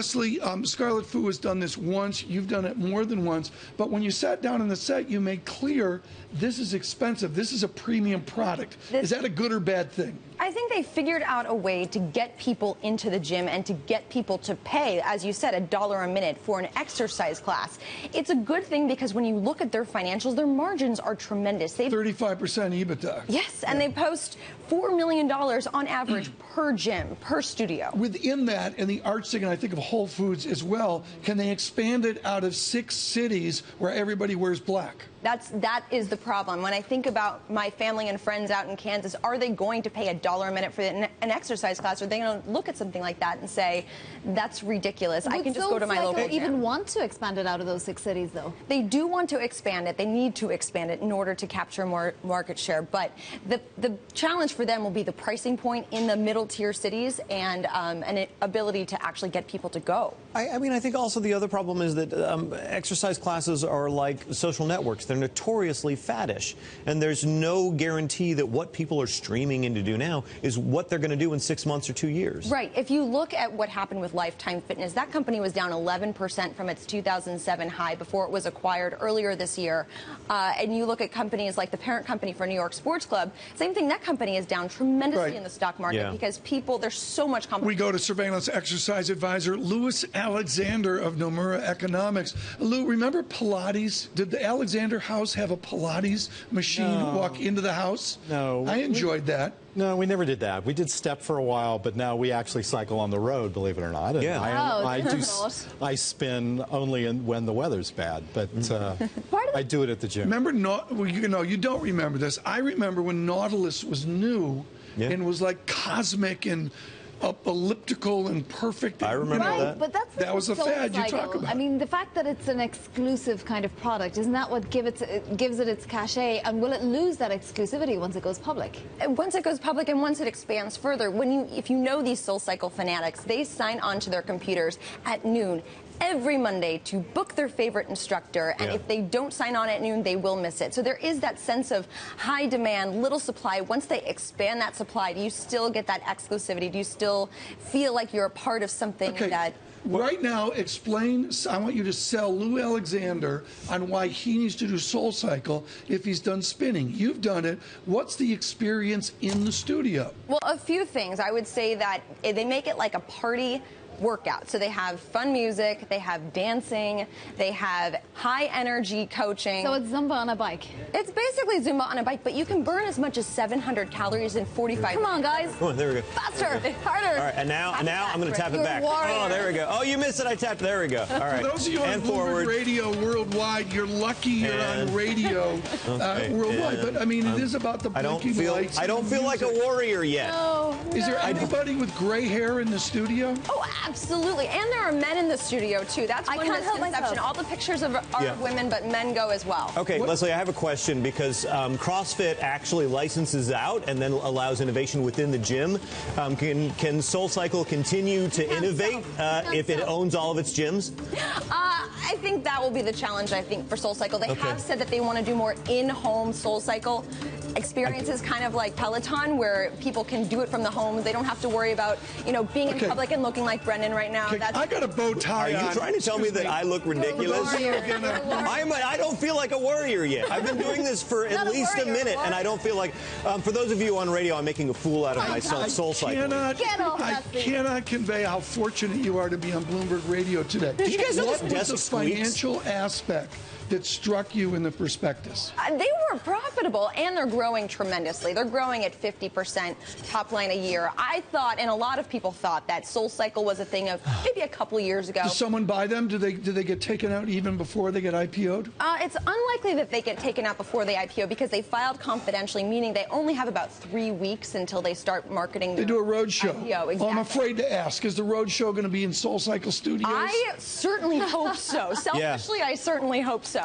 Leslie, Scarlet Fu has done this once. You've done it more than once. But when you sat down on the set, you made clear this is expensive. This is a premium product. Is that a good or bad thing? I think they figured out a way to get people into the gym and to get people to pay, as you said, $1 a minute for an exercise class. It's a good thing because when you look at their financials, their margins are tremendous. They've 35% EBITDA. Yes, and they post $4 million on average per gym, per studio. Within that, and the arch thing, and I think of Whole Foods as well, can they expand it out of 6 cities where everybody wears black? That is the problem. When I think about my family and friends out in Kansas, are they going to pay $1 a minute for an exercise class? Or are they going to look at something like that and say, that's ridiculous? I can just go to my local gym. Even want to expand it out of those 6 cities, though? They do want to expand it. They need to expand it in order to capture more market share. But the challenge for them will be the pricing point in the middle tier cities and an ability to actually get people to go. I mean, I think also the other problem is that exercise classes are like social networks. They're notoriously faddish, and there's no guarantee that what people are streaming in to do now is what they're going to do in 6 months or 2 years. Right. If you look at what happened with Lifetime Fitness, that company was down 11% from its 2007 high before it was acquired earlier this year. And you look at companies like the parent company for New York Sports Club, same thing, that company is down tremendously in the stock market because there's so much competition. We go to surveillance exercise advisor Louis Alexander of Nomura Economics. Lou, remember Pilates? Did the Alexander house have a Pilates machine walk into the house? No. I enjoyed that. No, we never did that. We did step for a while, but now we actually cycle on the road, believe it or not. And I spin only when the weather's bad, but I do it at the gym. Remember, you don't remember this. I remember when Nautilus was new and was like cosmic and elliptical and perfect. I remember that. But that was a fad you talk about. I mean, the fact that it's an exclusive kind of product, isn't that what gives it its cachet? And will it lose that exclusivity once it goes public? Once it goes public and once it expands further, if you know these SoulCycle fanatics, they sign onto their computers at noon every Monday to book their favorite instructor, and if they don't sign on at noon, they will miss it. So there is that sense of high demand, little supply. Once they expand that supply, do you still get that exclusivity? Do you still feel like you're a part of something that... Right now, I want you to sell Lou Alexander on why he needs to do SoulCycle if he's done spinning. You've done it. What's the experience in the studio? Well, a few things. I would say that they make it like a party workout. So they have fun music, they have dancing, they have high energy coaching. So it's Zumba on a bike. It's basically Zumba on a bike, but you can burn as much as 700 calories in 45 minutes. Come on, guys. Oh, there we go. Faster, harder. All right, and now I'm going to tap it back. Oh, there we go. Oh, you missed it. I tapped. There we go. All right. For those of you on Bloomberg Radio worldwide, you're lucky you're on radio worldwide. But I mean, it is about the blinking lights. I don't feel like a warrior yet. No. Is there anybody with gray hair in the studio? Oh, absolutely. And there are men in the studio, too. That's one misconception. All the pictures are women, but men go as well. Okay, Leslie, I have a question because CrossFit actually licenses out and then allows innovation within the gym. Can SoulCycle continue to innovate if it owns all of its gyms? I think that will be the challenge, I think, for SoulCycle. They have said that they want to do more in-home SoulCycle experiences, kind of like Peloton, where people can do it from the home. They don't have to worry about, being in public and looking like Brendan right now. I got a bow tie on. Are you trying to tell me that I look ridiculous? I don't feel like a warrior yet. I've been doing this for at least a minute, and I don't feel like, for those of you on radio, I'm making a fool out of myself, SoulCycle. I cannot convey how fortunate you are to be on Bloomberg Radio today. Did you guys know what was the financial aspect that struck you in the prospectus? They were profitable, and they're growing tremendously. They're growing at 50% top line a year. I thought, and a lot of people thought, that SoulCycle was a thing of maybe a couple years ago. Does someone buy them? Do they get taken out even before they get IPO'd? It's unlikely that they get taken out before they IPO because they filed confidentially, meaning they only have about 3 weeks until they start marketing their They do a road show. IPO, exactly. Well, I'm afraid to ask. Is the road show going to be in SoulCycle Studios? I certainly hope so. Selfishly, I certainly hope so.